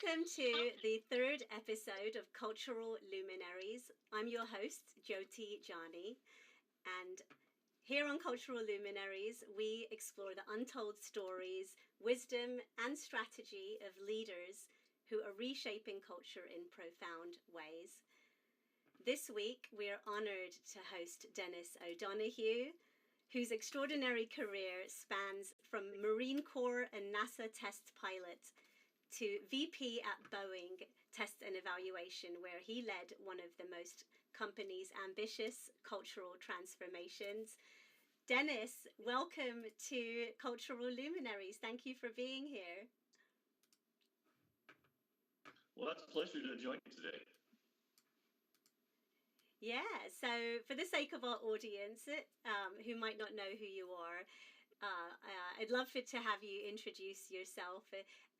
Welcome to the third episode of Cultural Luminaries. I'm your host, Jyoti Jani, and here on Cultural Luminaries, we explore the untold stories, wisdom, and strategy of leaders who are reshaping culture in profound ways. This week, we are honored to host Dennis O'Donoghue, whose extraordinary career spans from Marine Corps and NASA test pilot to VP at Boeing Test and Evaluation, where he led one of the most company's ambitious cultural transformations. Dennis, welcome to Cultural Luminaries. Thank you for being here. Well, it's a pleasure to join you today. Yeah, so for the sake of our audience, who might not know who you are, I'd love to have you introduce yourself.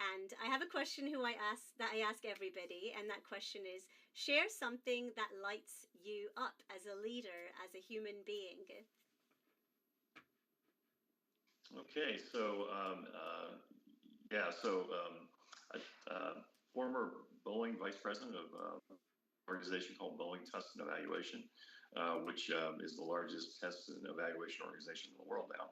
And I have a question that I ask everybody, and that question is: share something that lights you up as a leader, as a human being. Okay, so former Boeing vice president of an organization called Boeing Test and Evaluation, which is the largest test and evaluation organization in the world now.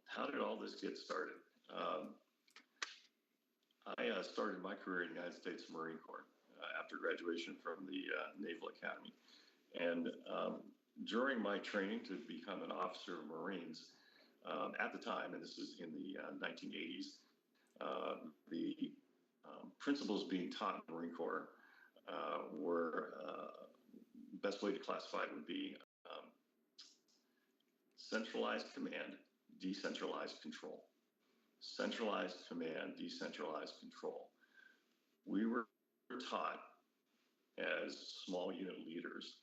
How did all this get started? I started my career in the United States Marine Corps after graduation from the Naval Academy. And during my training to become an officer of Marines, at the time, and this is in the 1980s, the principles being taught in the Marine Corps were best way to classify it would be centralized command, decentralized control. Centralized command, decentralized control. We were taught as small unit leaders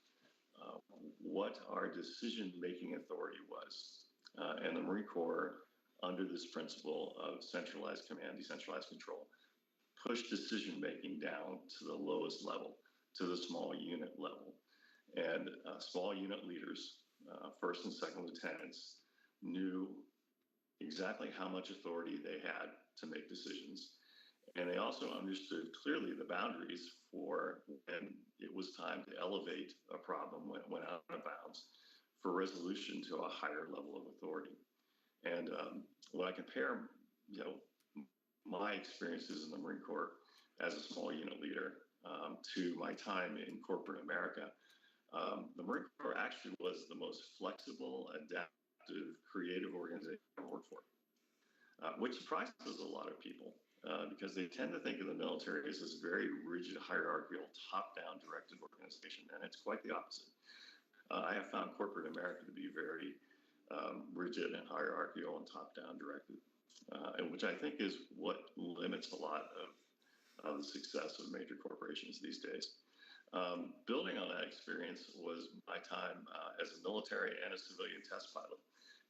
what our decision-making authority was. And the Marine Corps, under this principle of centralized command, decentralized control, pushed decision-making down to the lowest level, to the small unit level. And small unit leaders, first and second lieutenants, knew exactly how much authority they had to make decisions. And they also understood clearly the boundaries for when it was time to elevate a problem when it went out of bounds for resolution to a higher level of authority. And when I compare, my experiences in the Marine Corps as a small unit leader to my time in corporate America, the Marine Corps actually was the most flexible, adaptive, creative organization I worked for, which surprises a lot of people because they tend to think of the military as this very rigid, hierarchical, top-down directed organization, and it's quite the opposite. I have found corporate America to be very rigid and hierarchical and top-down directed, and which I think is what limits a lot of the success of major corporations these days. Building on that experience was my time as a military and a civilian test pilot.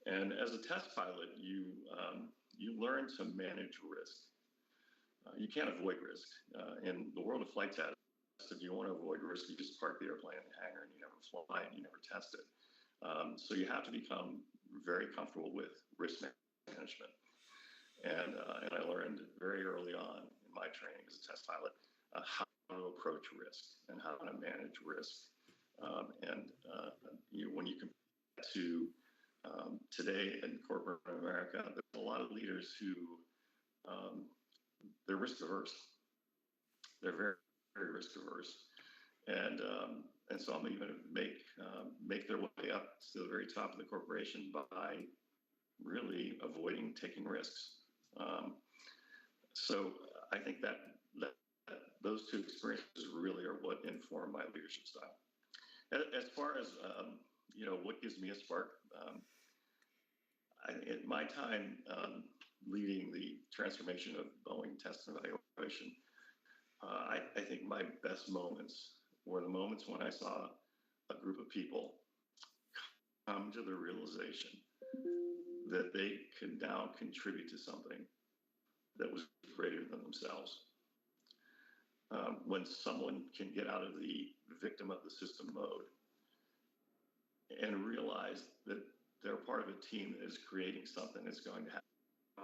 And as a test pilot, you learn to manage risk. You can't avoid risk. In the world of flight test, if you want to avoid risk, you just park the airplane in the hangar and you never fly and you never test it. So you have to become very comfortable with risk management. And I learned very early on in my training as a test pilot how to approach risk and how to manage risk. When you compare to today in corporate America, there's a lot of leaders who they're risk averse. They're very, very risk averse, and some of them even make their way up to the very top of the corporation by really avoiding taking risks. So I think that those two experiences really are what inform my leadership style. As far as what gives me a spark, in my time leading the transformation of Boeing Test and Evaluation, I think my best moments were the moments when I saw a group of people come to the realization that they could now contribute to something that was greater than themselves. When someone can get out of the victim of the system mode and realize that they're part of a team that is creating something that's going to have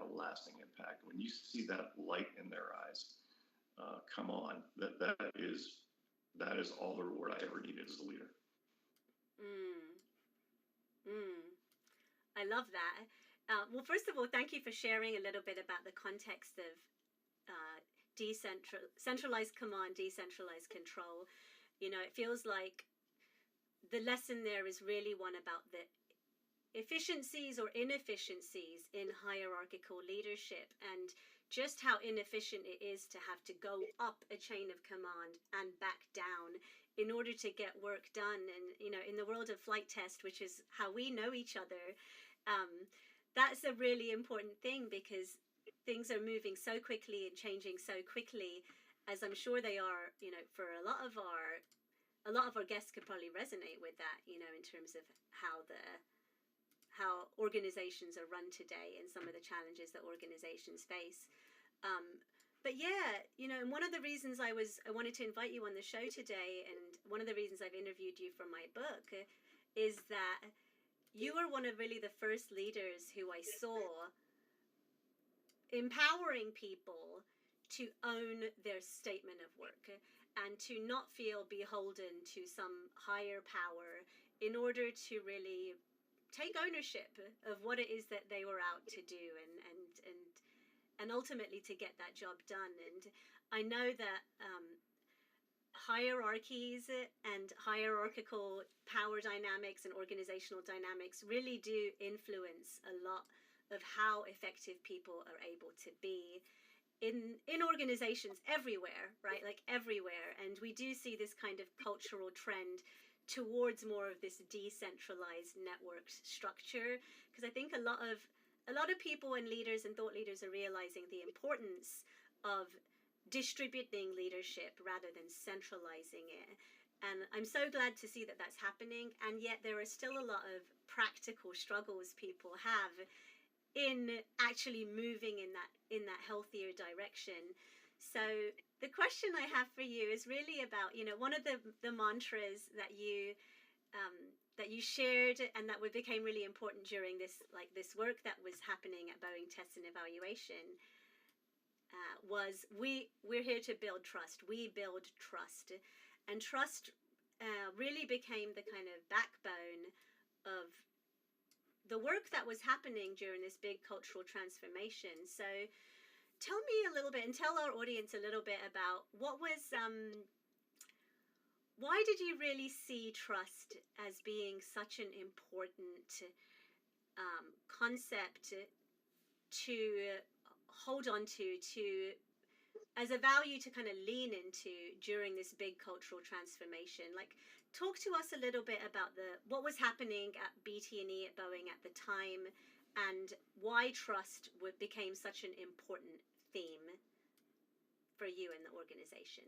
a lasting impact. When you see that light in their eyes, come on, that is all the reward I ever needed as a leader. Mm, mm. I love that. Well, first of all, thank you for sharing a little bit about the context of centralized command, decentralized control. You know, it feels like the lesson there is really one about the efficiencies or inefficiencies in hierarchical leadership, and just how inefficient it is to have to go up a chain of command and back down in order to get work done. And, you know, in the world of flight test, which is how we know each other, that's a really important thing, because things are moving so quickly and changing so quickly, as I'm sure they are, you know, for a lot of our guests could probably resonate with that, you know, in terms of how organizations are run today and some of the challenges that organizations face. But yeah, you know, and one of the reasons I wanted to invite you on the show today, and one of the reasons I've interviewed you for my book, is that you were one of really the first leaders who I saw empowering people to own their statement of work and to not feel beholden to some higher power in order to really take ownership of what it is that they were out to do, and ultimately to get that job done. And I know that hierarchies and hierarchical power dynamics and organizational dynamics really do influence a lot of how effective people are able to be in organizations everywhere, right? Like everywhere. And we do see this kind of cultural trend towards more of this decentralized network structure, because I think a lot of people and leaders and thought leaders are realizing the importance of distributing leadership rather than centralizing it. And I'm so glad to see that that's happening, and yet there are still a lot of practical struggles people have in actually moving in that healthier direction. So the question I have for you is really about, you know, one of the mantras that you shared and that became really important during this work that was happening at Boeing Test and Evaluation, was we're here to build trust. We build trust, and trust really became the kind of backbone of the work that was happening during this big cultural transformation. So tell me a little bit, and tell our audience a little bit about why did you really see trust as being such an important concept to hold on to as a value to kind of lean into during this big cultural transformation? Like, talk to us a little bit about what was happening at BT&E at Boeing at the time, and why trust became such an important theme for you in the organization.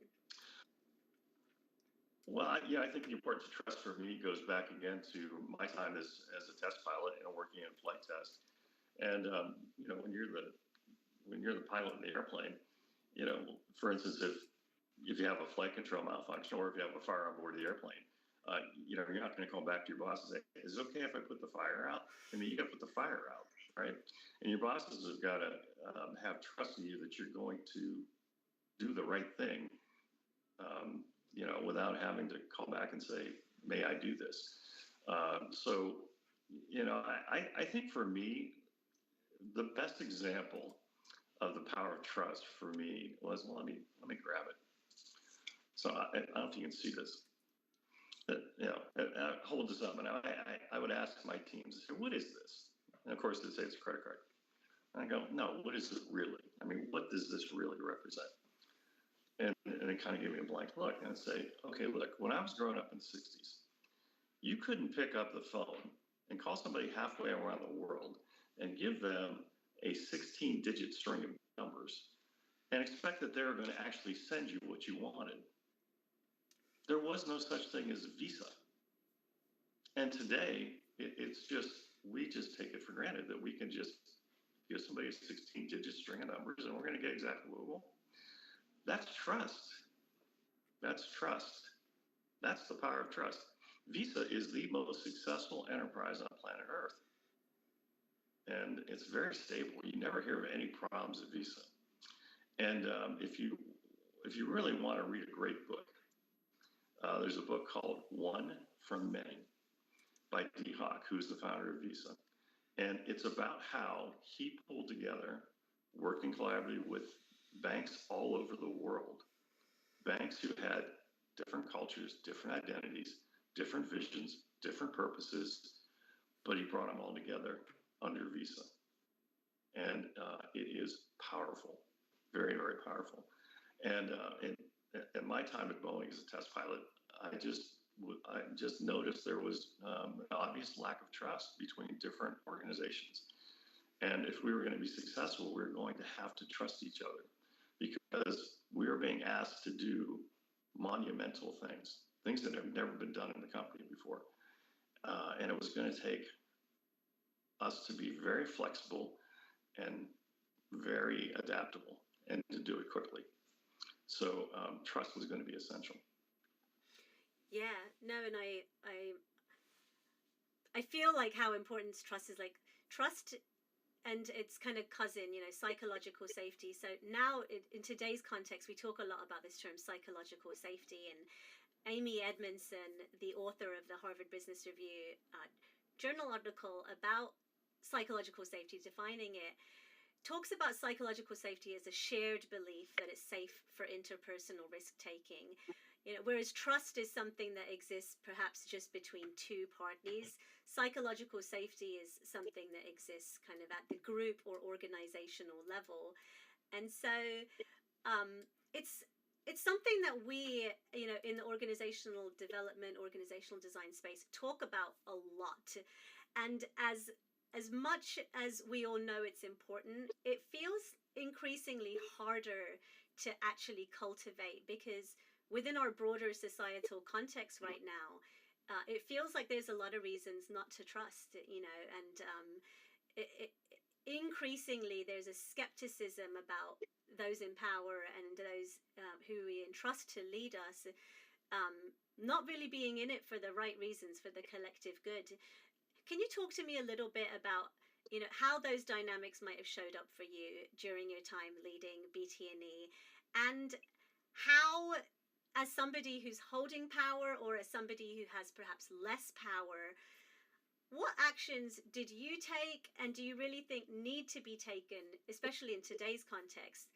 Well, I think the importance of trust for me goes back again to my time as a test pilot and working in flight test. And you know, when you're the pilot in the airplane, you know, for instance, if you have a flight control malfunction or if you have a fire on board the airplane, you know, you're not going to call back to your boss and say, "Is it okay if I put the fire out?" I mean, you got to put the fire out, right? And your bosses have got to have trust in you that you're going to do the right thing. You know, without having to call back and say, "May I do this?" So, you know, I think for me, the best example of the power of trust for me was, well, let me grab it. So I don't know if you can see this. You know, I hold this up, and I would ask my teams, "What is this?" And of course, they'd say it's a credit card. And I go, "No, what is it really? I mean, what does this really represent?" And it kind of gave me a blank look, and I'd say, "Okay, look, when I was growing up in the 60s, you couldn't pick up the phone and call somebody halfway around the world and give them a 16-digit string of numbers and expect that they were going to actually send you what you wanted. There was no such thing as Visa. And today, it's just, we just take it for granted that we can just give somebody a 16-digit string of numbers and we're going to get exactly what we want. That's trust. That's trust. That's the power of trust. Visa is the most successful enterprise on planet Earth. and it's very stable. You never hear of any problems at Visa. And if you really want to read a great book, there's a book called One from Many by Dee Hock, who's the founder of Visa. And it's about how he pulled together, working collaboratively with banks all over the world, banks who had different cultures, different identities, different visions, different purposes, but he brought them all together under Visa. And it is powerful, very, very powerful. And at my time at Boeing as a test pilot, I just noticed there was an obvious lack of trust between different organizations. And if we were going to be successful, we were going to have to trust each other, because we were being asked to do monumental things that have never been done in the company before. And it was going to take us to be very flexible and very adaptable, and to do it quickly. So trust was going to be essential. Yeah, no, and I feel like how important trust is, like trust and its kind of cousin, psychological safety. So now in today's context, we talk a lot about this term psychological safety, and Amy Edmondson, the author of the Harvard Business Review journal article about psychological safety, defining it, talks about psychological safety as a shared belief that it's safe for interpersonal risk taking. Whereas trust is something that exists perhaps just between two parties, psychological safety is something that exists kind of at the group or organizational level. And so it's something that we, in the organizational development, organizational design space, talk about a lot. And as much as we all know it's important, it feels increasingly harder to actually cultivate, because within our broader societal context right now, it feels like there's a lot of reasons not to trust, and increasingly there's a skepticism about those in power and those who we entrust to lead us, not really being in it for the right reasons, for the collective good. Can you talk to me a little bit about, how those dynamics might have showed up for you during your time leading BT&E, and how, as somebody who's holding power, or as somebody who has perhaps less power, what actions did you take, and do you really think need to be taken, especially in today's context,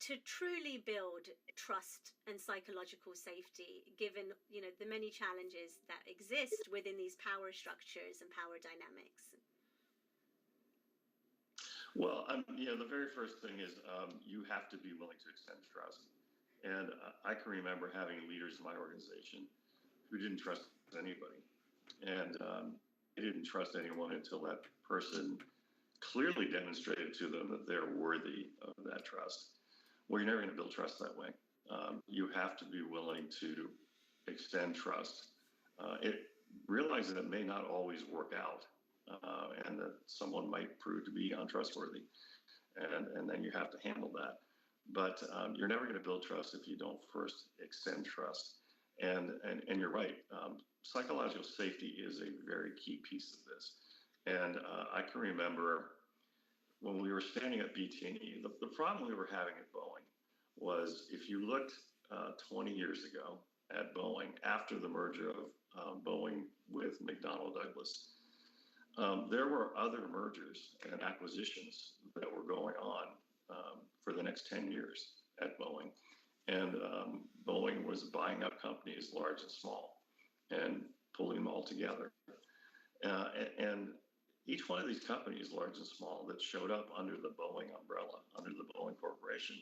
to truly build trust and psychological safety, given the many challenges that exist within these power structures and power dynamics? Well, the very first thing is you have to be willing to extend trust. And I can remember having leaders in my organization who didn't trust anybody, and they didn't trust anyone until that person clearly demonstrated to them that they're worthy of that trust. Well, you're never going to build trust that way. You have to be willing to extend trust. Realize that it may not always work out, and that someone might prove to be untrustworthy, and then you have to handle that. But you're never going to build trust if you don't first extend trust. And you're right. Psychological safety is a very key piece of this. And I can remember when we were standing at BT&E, the problem we were having at Boeing was, if you looked 20 years ago at Boeing, after the merger of Boeing with McDonnell Douglas, there were other mergers and acquisitions that were going on for the next 10 years at Boeing. And Boeing was buying up companies large and small and pulling them all together. And each one of these companies, large and small, that showed up under the Boeing umbrella, under the Boeing Corporation,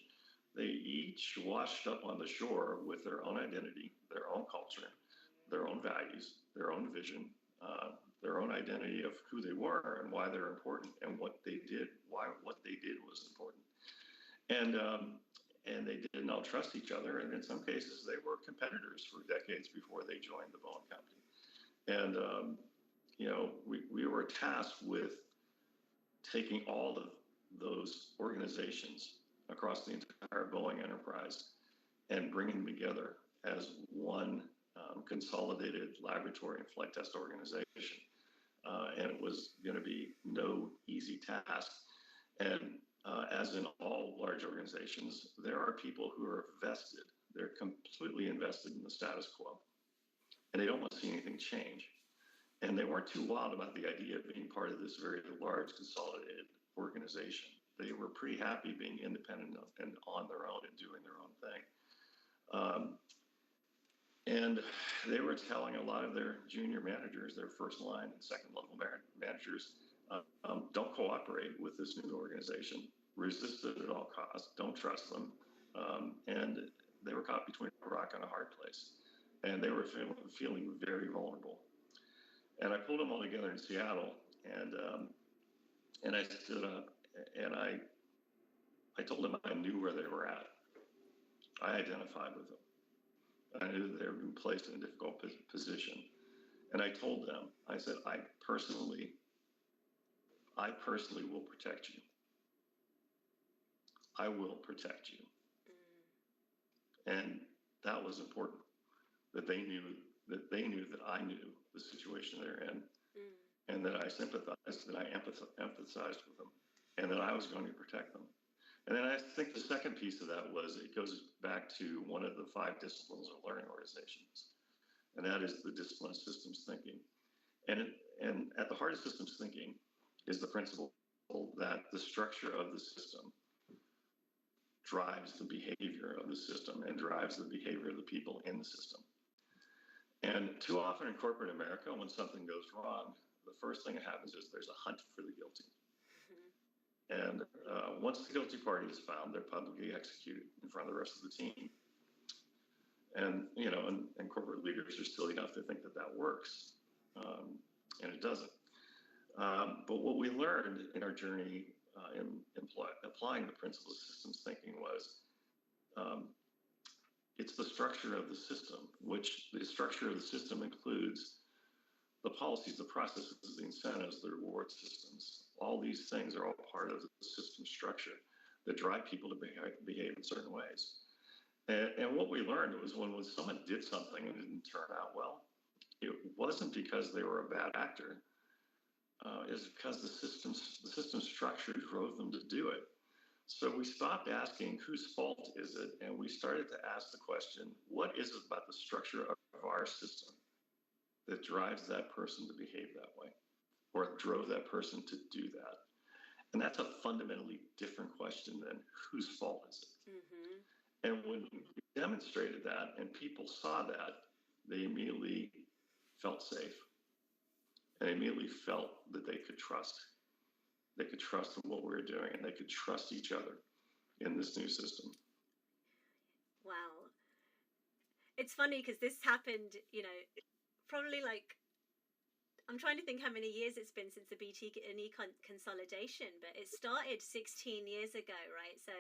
they each washed up on the shore with their own identity, their own culture, their own values, their own vision, their own identity of who they were and why they're important, and what they did, why what they did was important. And they didn't all trust each other, and in some cases they were competitors for decades before they joined the Boeing company. And we were tasked with taking all of those organizations across the entire Boeing enterprise and bringing them together as one consolidated laboratory and flight test organization. and it was going to be no easy task. And as in all large organizations, there are people who are vested. They're completely invested in the status quo, and they don't want to see anything change. And they weren't too wild about the idea of being part of this very large consolidated organization. They were pretty happy being independent and on their own and doing their own thing. And they were telling a lot of their junior managers, their first line and second level managers, don't cooperate with this new organization. Resist it at all costs. Don't trust them. And they were caught between a rock and a hard place. And they were feeling very vulnerable. And I pulled them all together in Seattle, and I stood up and I told them I knew where they were at. I identified with them. I knew that they were being placed in a difficult position. And I told them, I said, I personally will protect you. I will protect you. And that was important, that they knew that I knew the situation they're in, and that I sympathized, that I empathized with them, and that I was going to protect them. And then I think the second piece of that was it goes back to one of the 5 disciplines of learning organizations, and that is the discipline of systems thinking. And at the heart of systems thinking is the principle that the structure of the system drives the behavior of the system and drives the behavior of the people in the system. And too often in corporate America, when something goes wrong, the first thing that happens is there's a hunt for the guilty. And once the guilty party is found, they're publicly executed in front of the rest of the team. And, and corporate leaders are silly enough to think that that works. And it doesn't. But what we learned in our journey in applying the principles of systems thinking was it's the structure of the system, which the structure of the system includes the policies, the processes, the incentives, the reward systems. All these things are all part of the system structure that drive people to behave in certain ways. And what we learned was when someone did something and it didn't turn out well, it wasn't because they were a bad actor. It's because the system structure drove them to do it. So we stopped asking whose fault is it, and we started to ask the question, what is it about the structure of our system that drives that person to behave that way, or drove that person to do that? And that's a fundamentally different question than whose fault is it. Mm-hmm. And when we demonstrated that and people saw that, they immediately felt safe. And they immediately felt that they could trust. They could trust in what we were doing, and they could trust each other in this new system. Wow. It's funny because this happened, probably I'm trying to think how many years it's been since the BT&E consolidation, but it started 16 years ago, right? So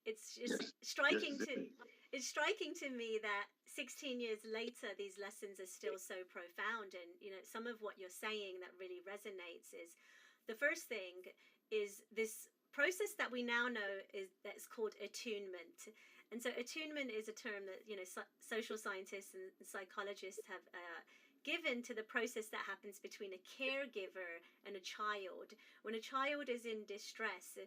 it's just striking to me that 16 years later, these lessons are still so profound. And, some of what you're saying that really resonates is the first thing is this process that we now know that's called attunement. And so attunement is a term that, social scientists and psychologists have given to the process that happens between a caregiver and a child. When a child is in distress,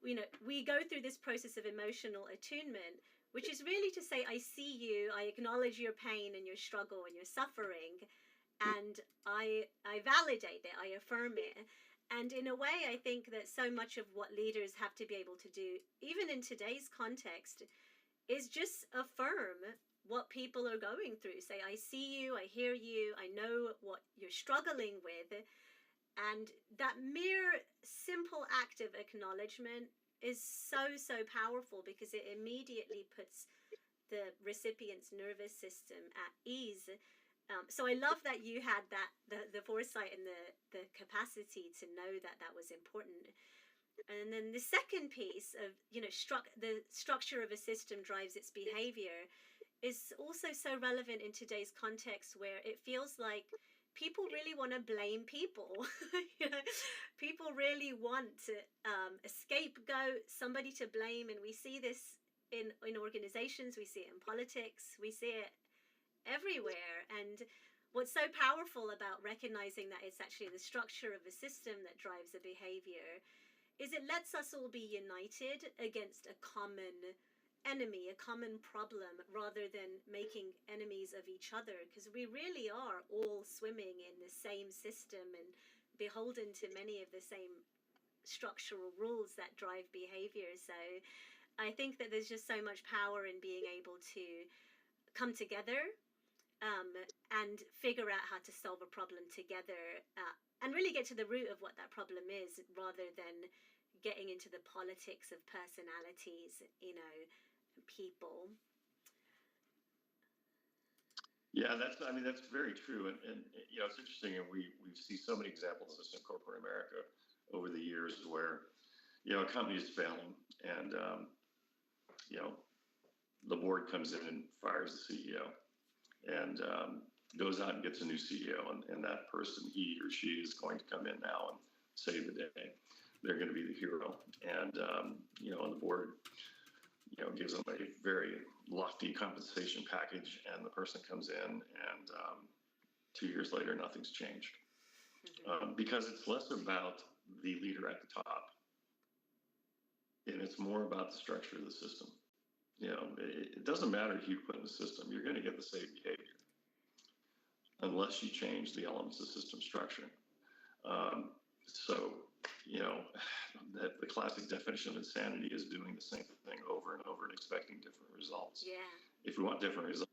we go through this process of emotional attunement, which is really to say, I see you, I acknowledge your pain and your struggle and your suffering, and I validate it, I affirm it. And in a way, I think that so much of what leaders have to be able to do, even in today's context, is just affirm what people are going through. Say, I see you, I hear you, I know what you're struggling with. And that mere simple act of acknowledgement is so, so powerful because it immediately puts the recipient's nervous system at ease. So I love that you had the foresight and the capacity to know that was important. And then the second piece of, the structure of a system drives its behavior is also so relevant in today's context where it feels like people really want to blame people. People really want a scapegoat, somebody to blame. And we see this in organizations, we see it in politics, we see it everywhere. And what's so powerful about recognizing that it's actually the structure of a system that drives the behavior is it lets us all be united against a common enemy, a common problem, rather than making enemies of each other, because we really are all swimming in the same system and beholden to many of the same structural rules that drive behavior. So I think that there's just so much power in being able to come together, and figure out how to solve a problem together, and really get to the root of what that problem is, rather than getting into the politics of personalities, people. Yeah, that's very true, and it's interesting, and we see so many examples of this in corporate America over the years, where a company is failing, and the board comes in and fires the CEO, and goes out and gets a new CEO, and that person, he or she, is going to come in now and save the day. They're going to be the hero, and and the board gives them a very lofty compensation package, and the person comes in, and 2 years later, nothing's changed. Because it's less about the leader at the top, and it's more about the structure of the system. It doesn't matter who you put in the system, you're going to get the same behavior unless you change the elements of system structure. So, the classic definition of insanity is doing the same thing over and over and expecting different results. Yeah. If we want different results,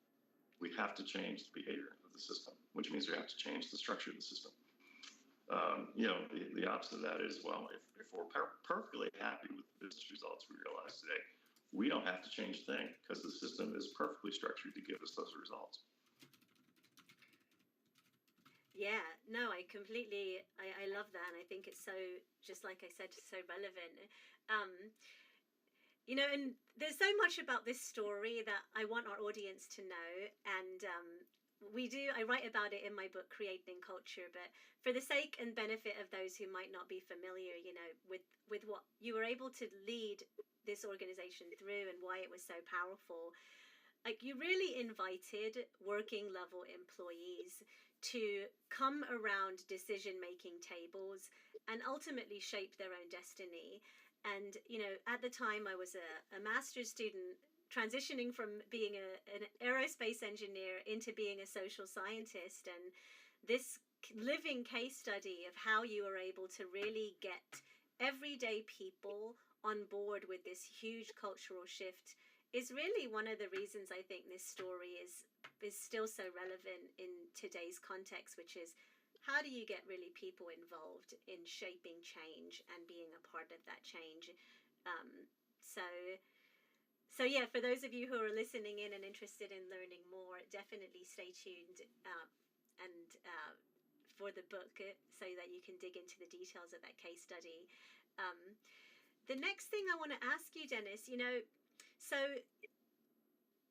we have to change the behavior of the system, which means we have to change the structure of the system. The opposite of that is, well, if we're perfectly happy with the business results we realize today, we don't have to change a thing, because the system is perfectly structured to give us those results. Yeah, no, I love that. And I think it's so, just like I said, so relevant. And there's so much about this story that I want our audience to know. And I write about it in my book, Creating Culture. But for the sake and benefit of those who might not be familiar, with what you were able to lead this organization through and why it was so powerful, like, you really invited working level employees to come around decision-making tables and ultimately shape their own destiny. And, at the time I was a master's student, transitioning from being an aerospace engineer into being a social scientist. And this living case study of how you were able to really get everyday people on board with this huge cultural shift is really one of the reasons I think this story is still so relevant in today's context, which is, how do you get really people involved in shaping change and being a part of that change? So yeah, for those of you who are listening in and interested in learning more, definitely stay tuned and for the book, so that you can dig into the details of that case study. The next thing I want to ask you, Dennis, so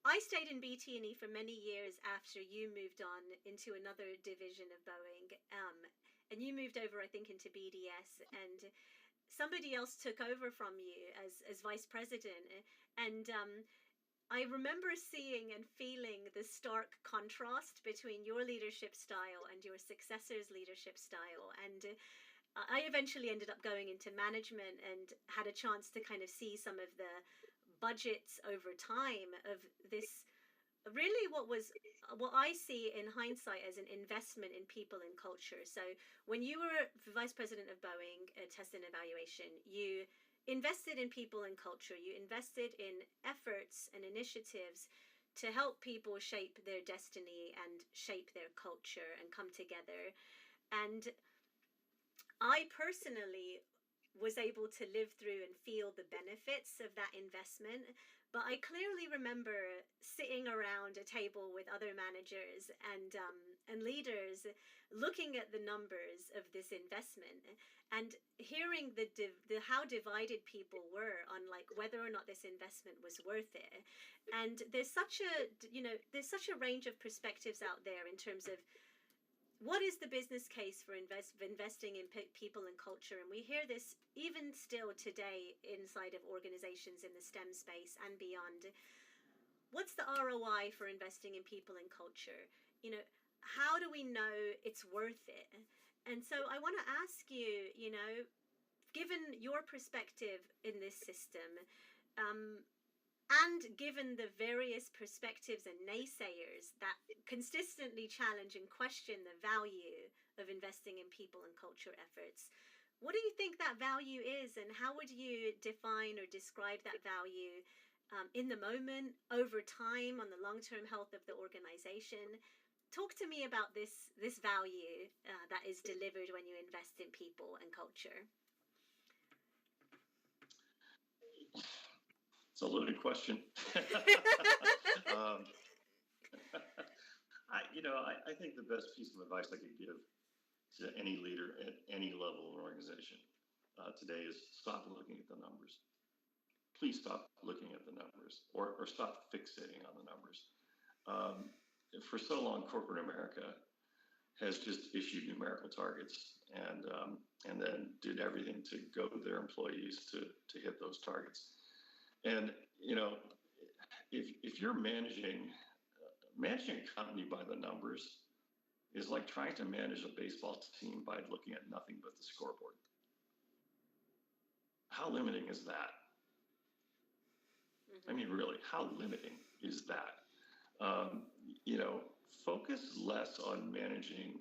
I stayed in BT&E for many years after you moved on into another division of Boeing, and you moved over, I think, into BDS, and somebody else took over from you as vice president. And I remember seeing and feeling the stark contrast between your leadership style and your successor's leadership style. And I eventually ended up going into management and had a chance to kind of see some of the budgets over time of this, really what I see in hindsight as an investment in people and culture. So when you were vice president of Boeing, Test and Evaluation, you invested in people and culture. You invested in efforts and initiatives to help people shape their destiny and shape their culture and come together. And I personally was able to live through and feel the benefits of that investment. But I clearly remember sitting around a table with other managers and leaders, looking at the numbers of this investment and hearing how divided people were on, like, whether or not this investment was worth it. And there's such a range of perspectives out there in terms of what is the business case for investing in people and culture? And we hear this even still today inside of organizations in the STEM space and beyond. What's the ROI for investing in people and culture? how do we know it's worth it? And so I want to ask you, given your perspective in this system, um, and given the various perspectives and naysayers that consistently challenge and question the value of investing in people and culture efforts, what do you think that value is, and how would you define or describe that value in the moment, over time, on the long-term health of the organization? Talk to me about this value that is delivered when you invest in people and culture. It's a loaded question. I think the best piece of advice I could give to any leader at any level of an organization today is stop looking at the numbers. Please stop looking at the numbers, or stop fixating on the numbers. For so long, corporate America has just issued numerical targets and then did everything to goad their employees to hit those targets. And if you're managing a company by the numbers is like trying to manage a baseball team by looking at nothing but the scoreboard. How limiting is that? I mean, really, how limiting is that? Focus less on managing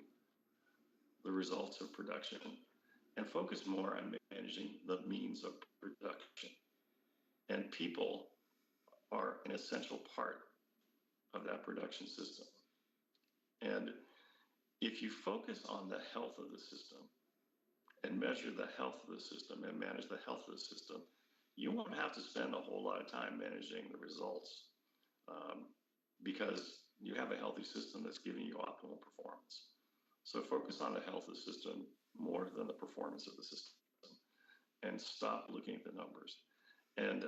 the results of production and focus more on managing the means of production. And people are an essential part of that production system. And if you focus on the health of the system and measure the health of the system and manage the health of the system, you won't have to spend a whole lot of time managing the results because you have a healthy system that's giving you optimal performance. So focus on the health of the system more than the performance of the system, and stop looking at the numbers. And,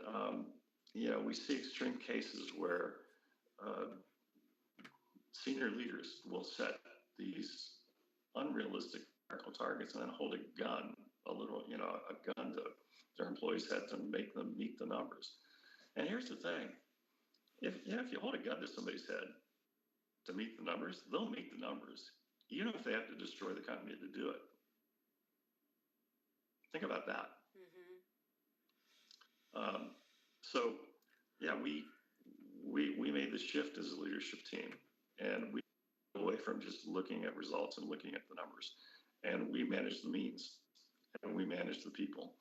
we see extreme cases where senior leaders will set these unrealistic targets and then hold a gun to their employees' head to make them meet the numbers. And here's the thing. If you hold a gun to somebody's head to meet the numbers, they'll meet the numbers, even if they have to destroy the company to do it. Think about that. So, we made the shift as a leadership team, and we got away from just looking at results and looking at the numbers, and we managed the means, and we managed the people,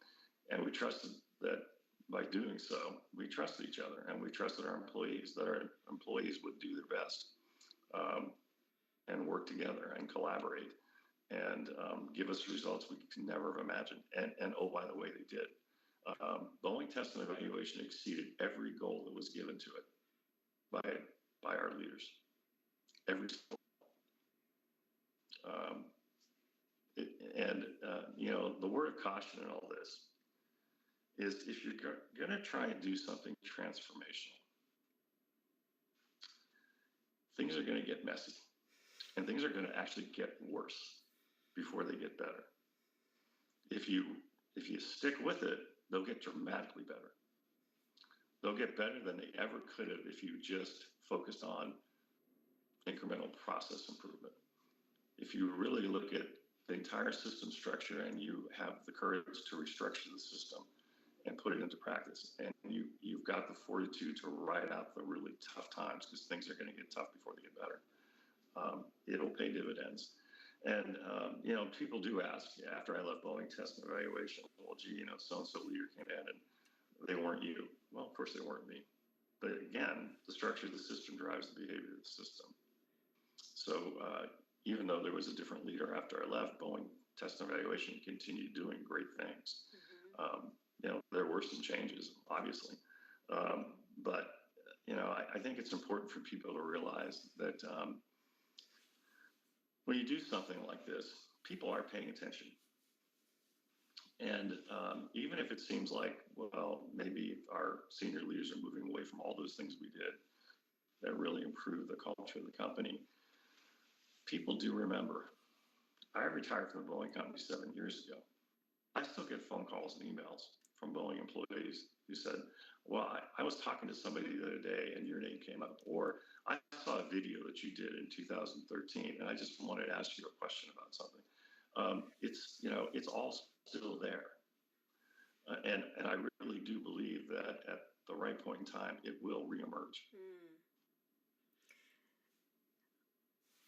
and we trusted that by doing so, we trusted each other, and we trusted our employees, that our employees would do their best and work together and collaborate and give us results we could never have imagined. And oh, by the way, they did. Boeing Test and Evaluation exceeded every goal that was given to it by our leaders. Every the word of caution in all this is, if you're going to try and do something transformational, things are going to get messy, and things are going to actually get worse before they get better. If you stick with it, they'll get dramatically better. They'll get better than they ever could have if you just focused on incremental process improvement. If you really look at the entire system structure and you have the courage to restructure the system and put it into practice, and you've got the fortitude to ride out the really tough times, because things are going to get tough before they get better, it'll pay dividends. And, people do ask, after I left Boeing Test and Evaluation, well, gee, so-and-so leader came in and they weren't you. Well, of course they weren't me. But again, the structure of the system drives the behavior of the system. So even though there was a different leader after I left, Boeing Test and Evaluation continued doing great things. There were some changes, obviously. But I think it's important for people to realize that when you do something like this, people are paying attention. And even if it seems like, well, maybe our senior leaders are moving away from all those things we did that really improved the culture of the company, people do remember. I retired from the Boeing company 7 years ago. I still get phone calls and emails from Boeing employees who said, well, I was talking to somebody the other day and your name came up, or I saw a video that you did in 2013, and I just wanted to ask you a question about something. It's all still there, and I really do believe that at the right point in time, it will reemerge.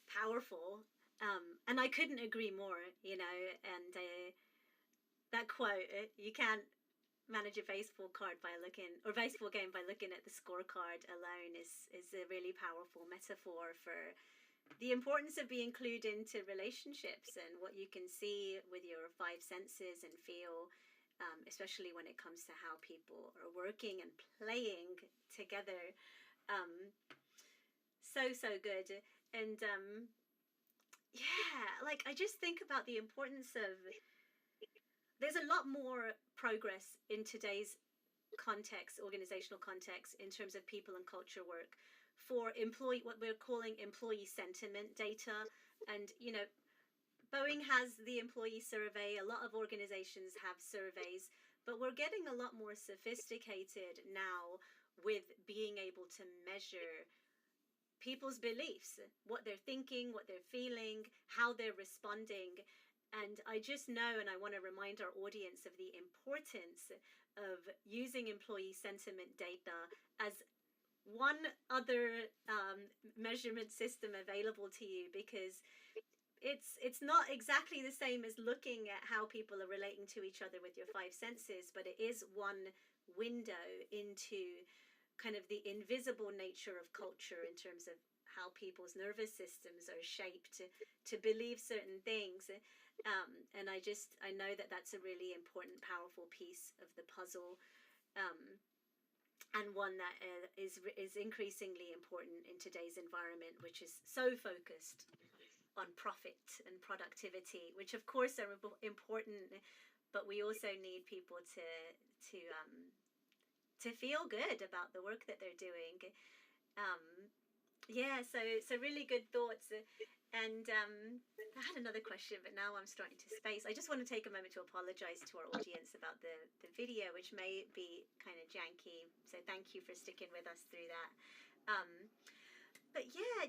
Powerful, and I couldn't agree more. And that quote, "You can't manage a baseball game by looking at the scorecard alone," is a really powerful metaphor for the importance of being clued into relationships and what you can see with your five senses and feel, especially when it comes to how people are working and playing together. So good. And yeah, like I just think about the importance of, there's a lot more progress in today's context, organizational context, in terms of people and culture work for what we're calling employee sentiment data. And Boeing has the employee survey, a lot of organizations have surveys, but we're getting a lot more sophisticated now with being able to measure people's beliefs, what they're thinking, what they're feeling, how they're responding. And I just know, and I want to remind our audience of the importance of using employee sentiment data as one other measurement system available to you, because it's not exactly the same as looking at how people are relating to each other with your five senses, but it is one window into kind of the invisible nature of culture in terms of how people's nervous systems are shaped to believe certain things. And I know that that's a really important, powerful piece of the puzzle, and one that is increasingly important in today's environment, which is so focused on profit and productivity, which of course are important, but we also need people to feel good about the work that they're doing. So really good thoughts. And I had another question, but now I'm starting to space. I just want to take a moment to apologize to our audience about the video, which may be kind of janky. So thank you for sticking with us through that. But yeah,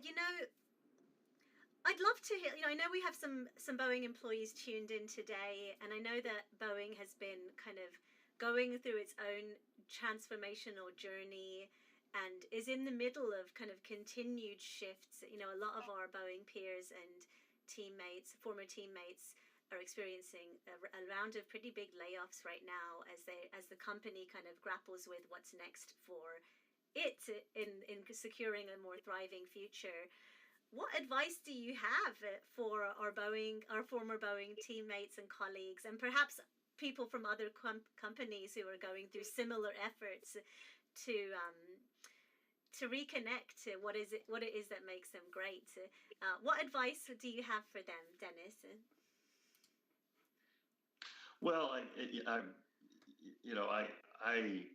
I'd love to hear, I know we have some Boeing employees tuned in today, and I know that Boeing has been kind of going through its own transformational journey and is in the middle of kind of continued shifts. A lot of our Boeing peers and former teammates are experiencing a round of pretty big layoffs right now as the company kind of grapples with what's next for it in securing a more thriving future. What advice do you have for our former Boeing teammates and colleagues, and perhaps people from other companies who are going through similar efforts to reconnect to what it is that makes them great? What advice do you have for them, Dennis? Well, I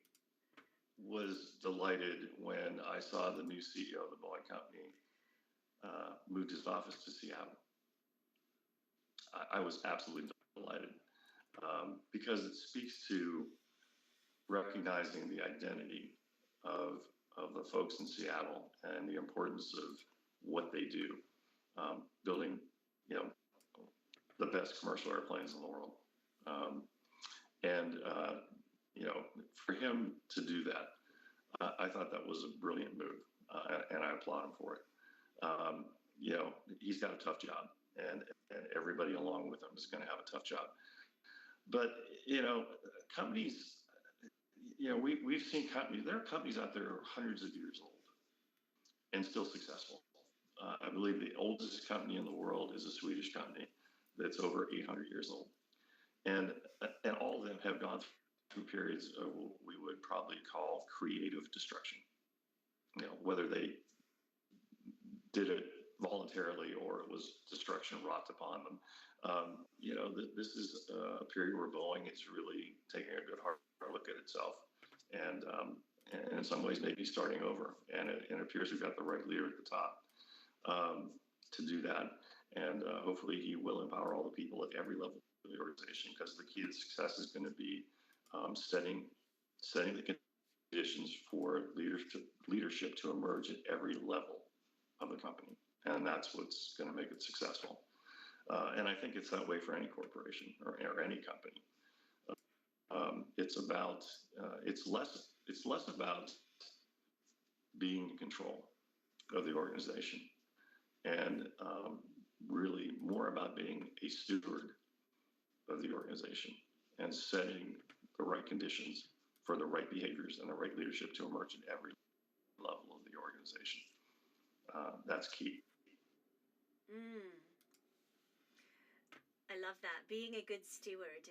was delighted when I saw the new CEO of the Boeing company moved his office to Seattle. I was absolutely delighted because it speaks to recognizing the identity of the folks in Seattle and the importance of what they do, building, the best commercial airplanes in the world. For him to do that, I thought that was a brilliant move, and I applaud him for it. He's got a tough job, and everybody along with him is going to have a tough job. But, companies, we've seen companies, there are companies out there hundreds of years old and still successful. I believe the oldest company in the world is a Swedish company that's over 800 years old. And all of them have gone through periods of what we would probably call creative destruction. Whether they did it voluntarily or it was destruction wrought upon them. This is a period where Boeing is really taking a good hard look at itself, and in some ways maybe starting over. And it appears we've got the right leader at the top to do that. And hopefully he will empower all the people at every level of the organization, because the key to success is going to be setting the conditions for leadership to emerge at every level of the company, and that's what's going to make it successful. And I think it's that way for any corporation or any company. It's about it's less about being in control of the organization, and really more about being a steward of the organization and setting the right conditions for the right behaviors and the right leadership to emerge at every level of the organization. That's key. Mm, I love that. Being a good steward.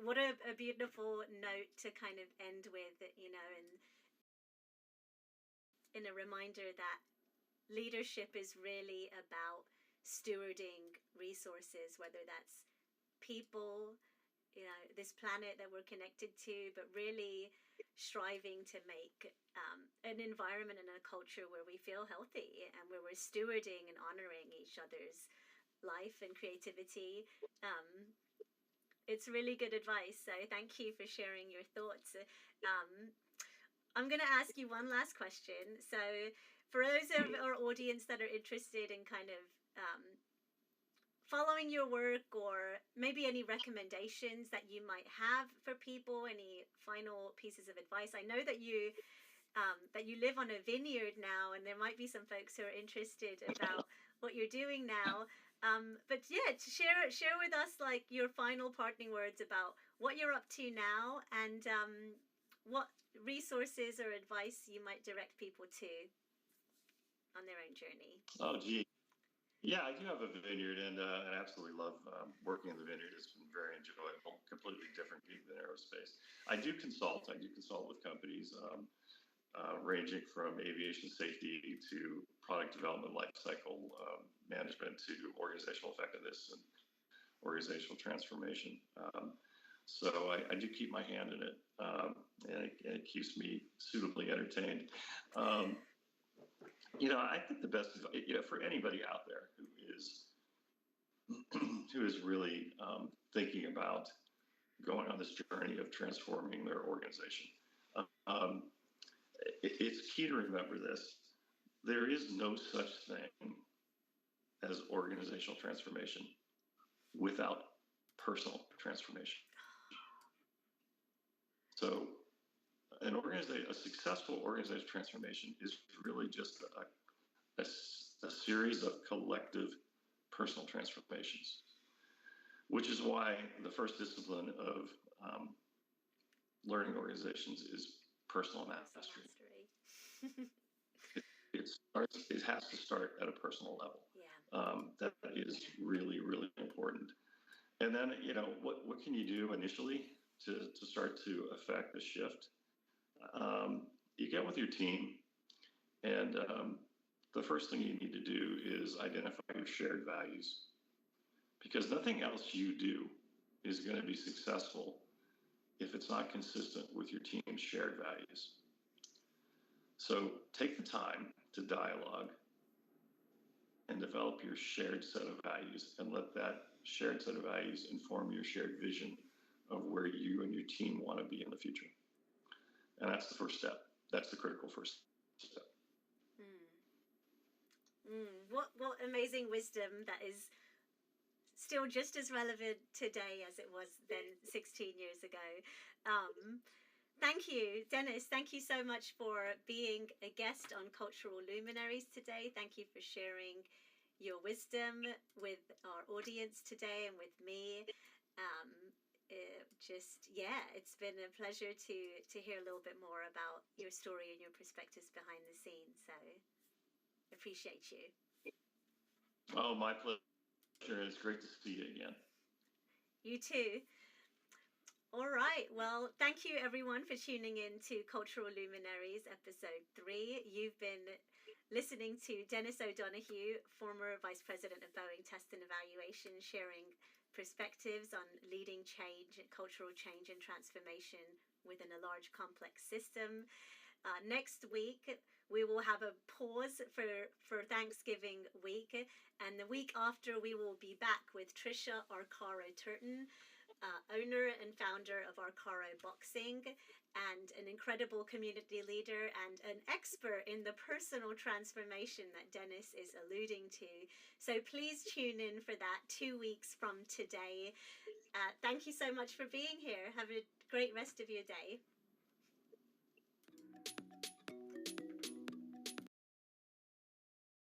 What a beautiful note to kind of end with, and in a reminder that leadership is really about stewarding resources, whether that's people, this planet that we're connected to, but really striving to make an environment and a culture where we feel healthy and where we're stewarding and honoring each other's life and creativity. It's really good advice. So thank you for sharing your thoughts. I'm going to ask you one last question. So, for those of our audience that are interested in kind of following your work, or maybe any recommendations that you might have for people, any final pieces of advice, I know that you live on a vineyard now, and there might be some folks who are interested about what you're doing now. But yeah, to share with us like your final parting words about what you're up to now, and what resources or advice you might direct people to on their own journey. Oh, gee. Yeah, I do have a vineyard, and I absolutely love working in the vineyard. It's been very enjoyable, completely different gig than aerospace. I do consult. I do consult with companies ranging from aviation safety to product development, life cycle management, to organizational effectiveness and organizational transformation. So I do keep my hand in it, and it keeps me suitably entertained. I think the best, for anybody out there who is really thinking about going on this journey of transforming their organization, it's key to remember this. There is no such thing as organizational transformation without personal transformation. So a successful organizational transformation is really just a series of collective personal transformations, which is why the first discipline of learning organizations is personal mastery. It has to start at a personal level. Yeah. That is really, really important. And then, what can you do initially to start to affect the shift? You get with your team, and the first thing you need to do is identify your shared values, because nothing else you do is going to be successful if it's not consistent with your team's shared values. So take the time to dialogue and develop your shared set of values, and let that shared set of values inform your shared vision of where you and your team want to be in the future. And that's the first step. That's the critical first step. What amazing wisdom that is still just as relevant today as it was then 16 years ago. Thank you, Dennis. Thank you so much for being a guest on Cultural Luminaries today. Thank you for sharing your wisdom with our audience today and with me. It's been a pleasure to hear a little bit more about your story and your perspectives behind the scenes. So appreciate you. Oh, my pleasure. It's great to see you again. You too. All right. Well, thank you everyone for tuning in to Cultural Luminaries episode 3. You've been listening to Dennis O'Donoghue, former Vice President of Boeing Test and Evaluation, sharing perspectives on leading change, cultural change and transformation within a large complex system. Next week, we will have a pause for Thanksgiving week, and the week after we will be back with Trisha Arcaro Turton, owner and founder of Arcaro Boxing, and an incredible community leader and an expert in the personal transformation that Dennis is alluding to. So please tune in for that 2 weeks from today. Thank you so much for being here. Have a great rest of your day.